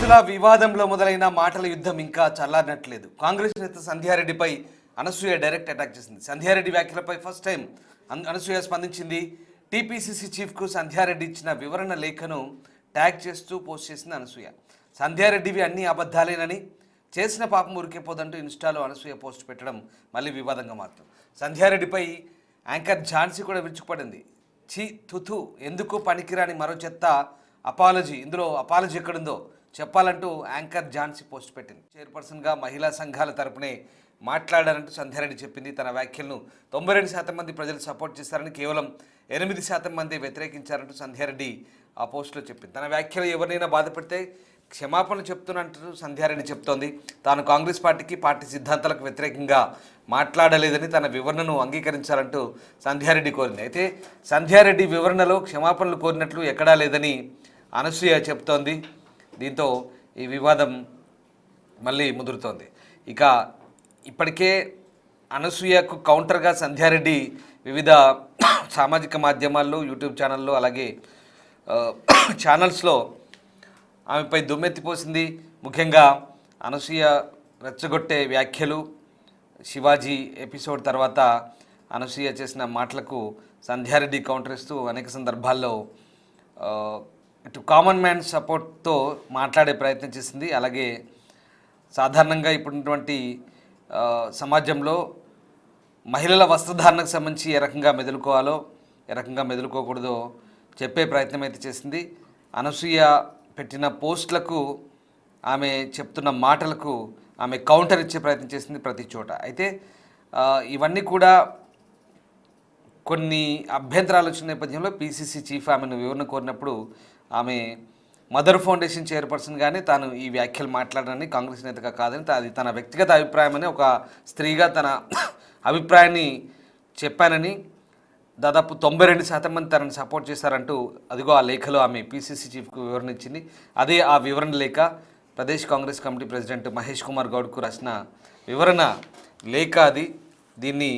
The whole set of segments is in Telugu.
పొత్తుల వివాదంలో మొదలైన మాటల యుద్ధం ఇంకా చల్లారనట్లేదు. కాంగ్రెస్ నేత సంధ్యారెడ్డిపై అనసూయ డైరెక్ట్ అటాక్ చేసింది. సంధ్యారెడ్డి వ్యాఖ్యలపై ఫస్ట్ టైం అనసూయ స్పందించింది. టీపీసీసీ చీఫ్కు సంధ్యారెడ్డి ఇచ్చిన వివరణ లేఖను ట్యాగ్ చేస్తూ పోస్ట్ చేసింది అనసూయ. సంధ్యారెడ్డివి అన్ని అబద్ధాలేనని, చేసిన పాపం ఉరికిపోదంటూ ఇన్స్టాలో అనసూయ పోస్ట్ పెట్టడం మళ్ళీ వివాదంగా మారుతుంది. సంధ్యారెడ్డిపై యాంకర్ ఝాన్సీ కూడా విరుచుకుపడింది. ఛీ తుతు, ఎందుకు పనికిరాని మరో చెత్త అపాలజీ, ఇందులో అపాలజీ ఎక్కడుందో చెప్పాలంటూ యాంకర్ ఝాన్సీ పోస్ట్ పెట్టింది. చైర్పర్సన్గా మహిళా సంఘాల తరపునే మాట్లాడారంటూ సంధ్యారెడ్డి చెప్పింది. తన వ్యాఖ్యలను 92% మంది ప్రజలు సపోర్ట్ చేస్తారని, కేవలం 8% మంది వ్యతిరేకించారంటూ సంధ్యారెడ్డి ఆ పోస్టులో చెప్పింది. తన వ్యాఖ్యలు ఎవరినైనా బాధపడితే క్షమాపణలు చెప్తున్నట్టు సంధ్యారెడ్డి చెప్తోంది. తాను కాంగ్రెస్ పార్టీకి, పార్టీ సిద్ధాంతాలకు వ్యతిరేకంగా మాట్లాడలేదని తన వివరణను అంగీకరించాలంటూ సంధ్యారెడ్డి కోరింది. అయితే సంధ్యారెడ్డి వివరణలో క్షమాపణలు కోరినట్లు ఎక్కడా లేదని అనసూయ చెప్తోంది. దీంతో ఈ వివాదం మళ్ళీ ముదురుతోంది. ఇక ఇప్పటికే అనసూయకు కౌంటర్గా సంధ్యారెడ్డి వివిధ సామాజిక మాధ్యమాల్లో, యూట్యూబ్ ఛానల్లో, అలాగే ఛానల్స్లో ఆమెపై దుమ్మెత్తిపోసింది. ముఖ్యంగా అనసూయ రెచ్చగొట్టే వ్యాఖ్యలు, శివాజీ ఎపిసోడ్ తర్వాత అనసూయ చేసిన మాటలకు సంధ్యారెడ్డి కౌంటర్ ఇస్తూ అనేక సందర్భాల్లో ఇటు కామన్ మ్యాన్ సపోర్ట్తో మాట్లాడే ప్రయత్నం చేసింది. అలాగే సాధారణంగా ఇప్పుడున్నటువంటి సమాజంలో మహిళల వస్త్రధారణకు సంబంధించి ఏ రకంగా మెదులుకోవాలో, ఏ రకంగా మెదులుకోకూడదో చెప్పే ప్రయత్నం అయితే చేసింది. అనసూయ పెట్టిన పోస్టులకు, ఆమె చెప్తున్న మాటలకు ఆమె కౌంటర్ ఇచ్చే ప్రయత్నం చేసింది ప్రతి చోట. అయితే ఇవన్నీ కూడా కొన్ని అభ్యంతరాలు వచ్చిన నేపథ్యంలో పీసీసీ చీఫ్ ఆమెను వివరణ కోరినప్పుడు ఆమె మదర్ ఫౌండేషన్ చైర్పర్సన్గానే తాను ఈ వ్యాఖ్యలు మాట్లాడనని, కాంగ్రెస్ నేతగా కాదని, అది తన వ్యక్తిగత అభిప్రాయం అని, ఒక స్త్రీగా తన అభిప్రాయాన్ని చెప్పానని, దాదాపు 92% మంది తనను సపోర్ట్ చేశారంటూ అదిగో ఆ లేఖలో ఆమె పీసీసీ చీఫ్కు వివరణ ఇచ్చింది. అదే ఆ వివరణ లేఖ ప్రదేశ్ కాంగ్రెస్ కమిటీ ప్రెసిడెంట్ మహేష్ కుమార్ గౌడ్కు రాసిన వివరణ లేఖ అది. దీన్ని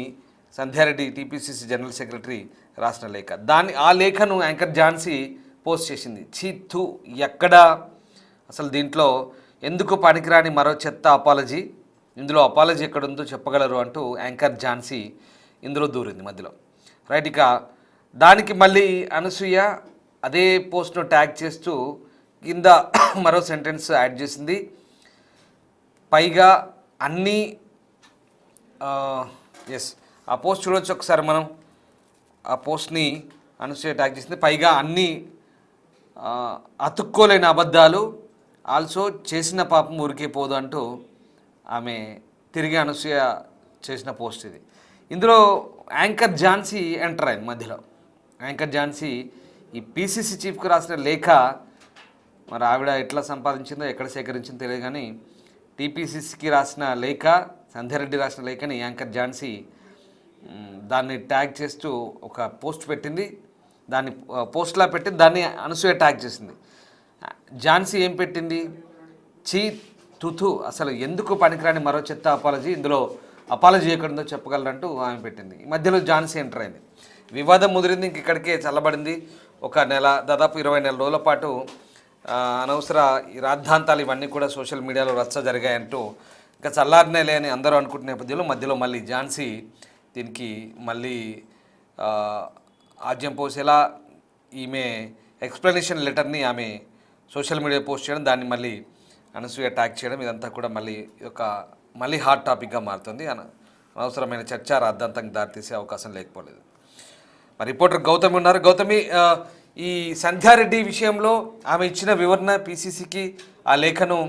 సంధ్యారెడ్డి టీపీసీసీ జనరల్ సెక్రటరీ రాసిన లేఖ. ఆ లేఖను యాంకర్ ఝాన్సీ పోస్ట్ చేసింది. చీత్తు ఎక్కడా అసలు దీంట్లో ఎందుకు పనికిరాని మరో చెత్త అపాలజీ, ఇందులో అపాలజీ ఎక్కడుందో చెప్పగలరు అంటూ యాంకర్ ఝాన్సీ ఇందులో దూరింది మధ్యలో. రైట్, ఇక దానికి మళ్ళీ అనసూయ అదే పోస్ట్ను ట్యాగ్ చేస్తూ కింద మరో సెంటెన్స్ యాడ్ చేసింది. పైగా అన్నీ ఆ పోస్ట్ చూడవచ్చు ఒకసారి మనం. ఆ పోస్ట్ని అనసూయ ట్యాగ్ చేసింది. పైగా అన్నీ అతుక్కోలేని అబద్ధాలు, ఆల్సో చేసిన పాపం ఊరికే పోదు అంటూ ఆమె తిరిగి అనసూయ చేసిన పోస్ట్ ఇది. ఇందులో యాంకర్ ఝాన్సీ ఎంటర్ అయింది మధ్యలో. యాంకర్ ఝాన్సీ ఈ పీసీసీ చీఫ్కు రాసిన లేఖ మరి ఆవిడ ఎట్లా సంపాదించిందో, ఎక్కడ సేకరించిందో తెలియదు కానీ టీపీసీసీకి రాసిన లేఖ, సంధ్యారెడ్డి రాసిన లేఖని యాంకర్ ఝాన్సీ దాన్ని ట్యాగ్ చేస్తూ ఒక పోస్ట్ పెట్టింది. దాన్ని పోస్ట్లా పెట్టి దాన్ని అనసూయ ట్యాగ్ చేసింది. ఝాన్సీ ఏం పెట్టింది? చీ తుతు, అసలు ఎందుకు పనికిరాని మరో చెత్త అపాలజీ, ఇందులో అపాలజీ ఎక్కడుందో చెప్పగలరంటూ ఆమె పెట్టింది. ఈ మధ్యలో ఝాన్సీ ఎంటర్ అయింది. వివాదం ముదిరింది, ఇంక ఇక్కడికే చల్లబడింది. ఒక నెల, దాదాపు 20 రోజుల పాటు అనవసర ఈ రాద్ధాంతాలు ఇవన్నీ కూడా సోషల్ మీడియాలో రచ్చ జరిగాయంటూ ఇంకా చల్లారినేలే అని అందరూ అనుకుంటున్న నేపథ్యంలో మధ్యలో మళ్ళీ ఝాన్సీ దీనికి మళ్ళీ ఆజ్యం పోసేలా ఈమె ఎక్స్ప్లెనేషన్ లెటర్ని ఆమె సోషల్ మీడియా పోస్ట్ చేయడం, దాన్ని మళ్ళీ అనసూయ ట్యాగ్ చేయడం, ఇదంతా కూడా మళ్ళీ హాట్ టాపిక్గా మారుతుంది. అనవసరమైన చర్చ రాద్ధాంతంగా దారితీసే అవకాశం లేకపోలేదు. మరి రిపోర్టర్ గౌతమి ఉన్నారు. గౌతమి, ఈ సంధ్యారెడ్డి విషయంలో ఆమె ఇచ్చిన వివరణ, పీసీసీకి ఆ లేఖను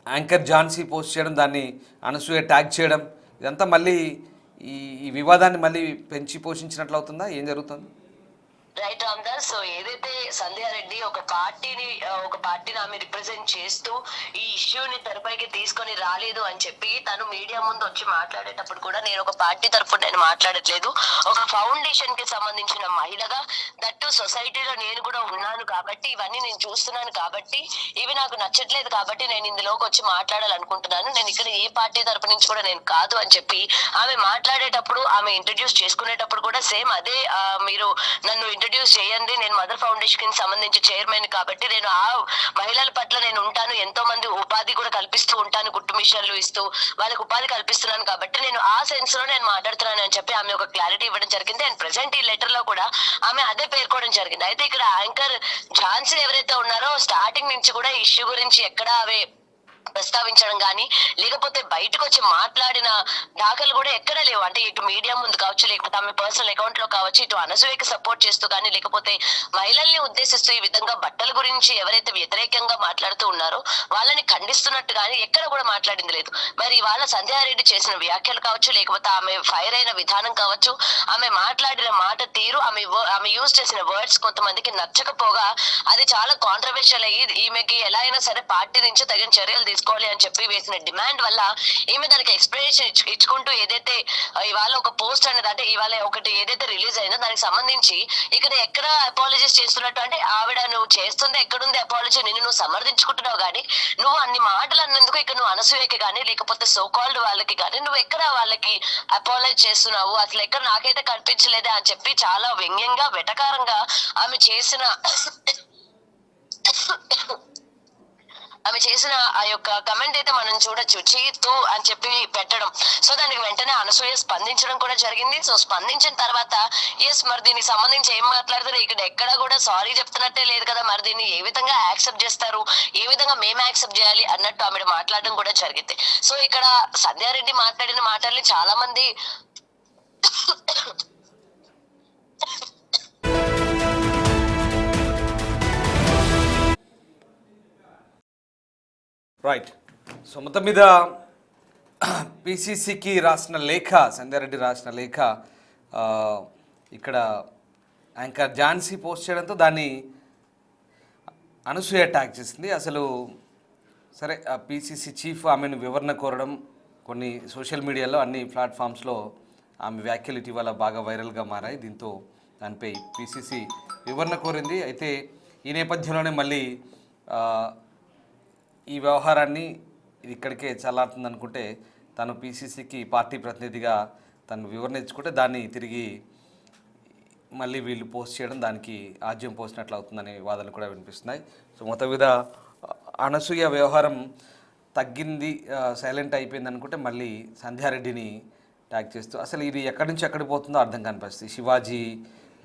యాంకర్ ఝాన్సీ పోస్ట్ చేయడం, దాన్ని అనసూయ ట్యాగ్ చేయడం, ఇదంతా మళ్ళీ ఈ వివాదాన్ని మళ్ళీ పెంచి పోషించినట్లు అవుతుందా? ఏం జరుగుతుంది? రైట్ రామ్దాస్. సో ఏదైతే సంధ్యారెడ్డి ఒక పార్టీని ఆమె రిప్రజెంట్ చేస్తూ ఈ ఇష్యూని తెరపైకి తీసుకొని రాలేదు అని చెప్పి తను మీడియా ముందు వచ్చి మాట్లాడేటప్పుడు కూడా నేను ఒక పార్టీ తరఫున నేను మాట్లాడట్లేదు, ఒక ఫౌండేషన్ కి సంబంధించిన మహిళగా, దట్టు సొసైటీలో నేను కూడా ఉన్నాను కాబట్టి, ఇవన్నీ నేను చూస్తున్నాను కాబట్టి, ఇవి నాకు నచ్చట్లేదు కాబట్టి నేను ఇందులోకి వచ్చి మాట్లాడాలనుకుంటున్నాను, నేను ఇక్కడ ఏ పార్టీ తరపు నుంచి కూడా నేను కాదు అని చెప్పి ఆమె మాట్లాడేటప్పుడు, ఆమె ఇంట్రడ్యూస్ చేసుకునేటప్పుడు కూడా సేమ్ అదే మీరు నన్ను ఇంట్రడ్యూస్ చేయండి, నేను మదర్ ఫౌండేషన్ కి సంబంధించి చైర్మన్ కాబట్టి నేను ఆ మహిళల పట్ల నేను ఉంటాను, ఎంతో మంది ఉపాధి కూడా కల్పిస్తూ ఉంటాను, కుట్టు మిషన్లు ఇస్తూ వాళ్ళకి ఉపాధి కల్పిస్తున్నాను కాబట్టి నేను ఆ సెన్స్ లో నేను మాట్లాడుతున్నాను అని చెప్పి ఆమె ఒక క్లారిటీ ఇవ్వడం జరిగింది. అండ్ ప్రెసెంట్ ఈ లెటర్ లో కూడా ఆమె అదే పేర్కోవడం జరిగింది. అయితే ఇక్కడ యాంకర్ ఝాన్సీ ఎవరైతే ఉన్నారో స్టార్టింగ్ నుంచి కూడా ఇష్యూ గురించి ఎక్కడ అవే ప్రస్తావించడం గానీ లేకపోతే బయటకు వచ్చి మాట్లాడిన దాఖలు కూడా ఎక్కడ లేవు. అంటే ఇటు మీడియా ముందు కావచ్చు, లేకపోతే ఆమె పర్సనల్ అకౌంట్ లో కావచ్చు, ఇటు అనసూయకి సపోర్ట్ చేస్తూ కానీ లేకపోతే మహిళల్ని ఉద్దేశిస్తూ ఈ విధంగా బట్టల గురించి ఎవరైతే వ్యతిరేకంగా మాట్లాడుతూ ఉన్నారో వాళ్ళని ఖండిస్తున్నట్టు కానీ ఎక్కడ కూడా మాట్లాడింది లేదు. మరి వాళ్ళ సంధ్యారెడ్డి చేసిన వ్యాఖ్యలు కావచ్చు, లేకపోతే ఆమె ఫైర్ అయిన విధానం కావచ్చు, ఆమె మాట్లాడిన మాట తీరు, ఆమె యూజ్ చేసిన వర్డ్స్ కొంతమందికి నచ్చకపోగా అది చాలా కాంట్రవర్షియల్ అయ్యి ఈమెకి ఎలా అయినా సరే పార్టీ నుంచి తగిన చర్యలు తీసుకోవాలి అని చెప్పి వేసిన డిమాండ్ వల్ల ఈమె దానికి ఎక్స్ప్లెనేషన్ ఇచ్చుకుంటూ ఏదైతే ఇవాళ ఒక పోస్ట్ అనేది అంటే ఇవాళ ఒకటి ఏదైతే రిలీజ్ అయిందో దానికి సంబంధించి ఇక్కడ ఎక్కడ అపాలజీస్ చేస్తున్నట్టు అంటే ఆవిడ నువ్వు చేస్తుంది ఎక్కడుంది అపాలజీ, నువ్వు సమర్థించుకుంటున్నావు కానీ నువ్వు అన్ని మాటలు అన్నందుకు ఇక్కడ నువ్వు అనసూయకి కానీ లేకపోతే సో కాల్డ్ వాళ్ళకి కానీ నువ్వు ఎక్కడ వాళ్ళకి అపాలజీ చేస్తున్నావు, అసలు ఎక్కడ నాకైతే కనిపించలేదే అని చెప్పి చాలా వ్యంగ్యంగా వెటకారంగా ఆమె చేసిన ఆ యొక్క కమెంట్ అయితే మనం చూడొచ్చు, చీతు అని చెప్పి పెట్టడం. సో దానికి వెంటనే అనసూయ స్పందించడం కూడా జరిగింది. సో స్పందించిన తర్వాత ఎస్ మరి దీనికి సంబంధించి ఏం మాట్లాడుతారు, ఇక్కడ ఎక్కడ కూడా సారీ చెప్తున్నట్టే లేదు కదా, మరి దీన్ని ఏ విధంగా యాక్సెప్ట్ చేస్తారు, ఏ విధంగా మేము యాక్సెప్ట్ చేయాలి అన్నట్టు ఆమె మాట్లాడడం కూడా జరిగింది. సో ఇక్కడ సంధ్యారెడ్డి మాట్లాడిన మాటల్ని చాలా మంది రైట్. సో మొత్తం మీద పిసిసికి రాసిన లేఖ, సంధ్యారెడ్డి రాసిన లేఖ ఇక్కడ యాంకర్ ఝాన్సీ పోస్ట్ చేయడంతో దాన్ని అనసూయ ట్యాగ్ చేసింది. అసలు సరే పిసిసి చీఫ్ ఆమెను వివరణ కోరడం కొన్ని సోషల్ మీడియాలో అన్ని ప్లాట్ఫామ్స్లో ఆమె వ్యాఖ్యలు ఇటీవల బాగా వైరల్గా మారాయి. దీంతో దానిపై పిసిసి వివరణ కోరింది. అయితే ఈ నేపథ్యంలోనే మళ్ళీ ఈ వ్యవహారాన్ని ఇది ఇక్కడికే చల్లారుతుంది అనుకుంటే తను పిసిసికి పార్టీ ప్రతినిధిగా తను వివరణ ఇచ్చుకుంటే దాన్ని తిరిగి మళ్ళీ వీళ్ళు పోస్ట్ చేయడం దానికి ఆజ్యం పోసినట్లు అవుతుందనే వాదనలు కూడా వినిపిస్తున్నాయి. సో మొత్తం మీద అనసూయ వ్యవహారం తగ్గింది, సైలెంట్ అయిపోయింది అనుకుంటే మళ్ళీ సంధ్యారెడ్డిని ట్యాగ్ చేస్తూ అసలు ఇది ఎక్కడి నుంచి ఎక్కడికి పోతుందో అర్థం కాని పరిస్థితి. శివాజీ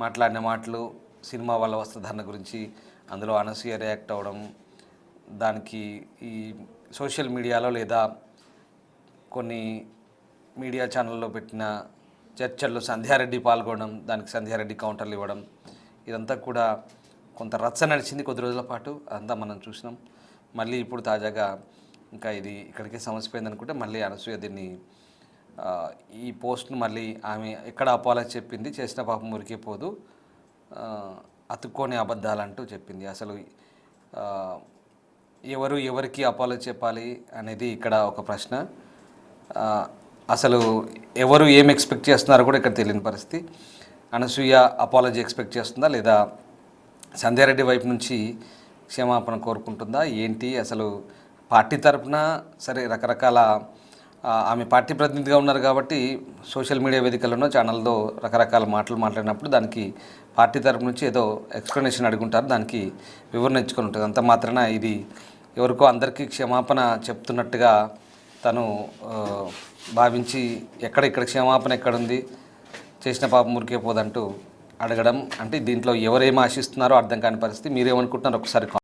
మాట్లాడిన మాటలు, సినిమా వాళ్ళ వస్త్రధారణ గురించి అందులో అనసూయ రియాక్ట్ అవ్వడం, దానికి ఈ సోషల్ మీడియాలో లేదా కొన్ని మీడియా ఛానల్లో పెట్టిన చర్చల్లో సంధ్యారెడ్డి పాల్గొనడం, దానికి సంధ్యారెడ్డి కౌంటర్లు ఇవ్వడం, ఇదంతా కూడా కొంత రచ్చ నడిచింది కొద్ది రోజుల పాటు. అదంతా మనం చూసినాం. మళ్ళీ ఇప్పుడు తాజాగా ఇంకా ఇది ఇక్కడికే సమస్యపోయింది అనుకుంటే మళ్ళీ అనసూయ దీన్ని ఈ పోస్ట్ను మళ్ళీ ఆమె ఎక్కడ అపాలజీ చెప్పింది, చేసిన పాపం మురికే పోదు, అతుక్కోని అబద్ధాలంటూ చెప్పింది. అసలు ఎవరికి అపాలజీ చెప్పాలి అనేది ఇక్కడ ఒక ప్రశ్న. అసలు ఎవరు ఏం ఎక్స్పెక్ట్ చేస్తున్నారో కూడా ఇక్కడ తెలియని పరిస్థితి. అనసూయ అపాలజీ ఎక్స్పెక్ట్ చేస్తుందా లేదా సంధ్యారెడ్డి వైపు నుంచి క్షమాపణ కోరుకుంటుందా ఏంటి? అసలు పార్టీ తరపున సరే రకరకాల ఆమె పార్టీ ప్రతినిధిగా ఉన్నారు కాబట్టి సోషల్ మీడియా వేదికలను ఛానల్లో రకరకాల మాటలు మాట్లాడినప్పుడు దానికి పార్టీ తరపు నుంచి ఏదో ఎక్స్ప్లెనేషన్ అడుగుంటారు, దానికి వివరణ ఇచ్చుకొని ఉంటుంది. అంత మాత్రాన ఇది ఎవరికో అందరికీ క్షమాపణ చెప్తున్నట్టుగా తను భావించి ఇక్కడ క్షమాపణ ఎక్కడుంది, చేసిన పాపం మురికే పోదంటూ అడగడం అంటే దీంట్లో ఎవరేం ఆశిస్తున్నారో అర్థం కాని పరిస్థితి. మీరేమనుకుంటున్నారో ఒకసారి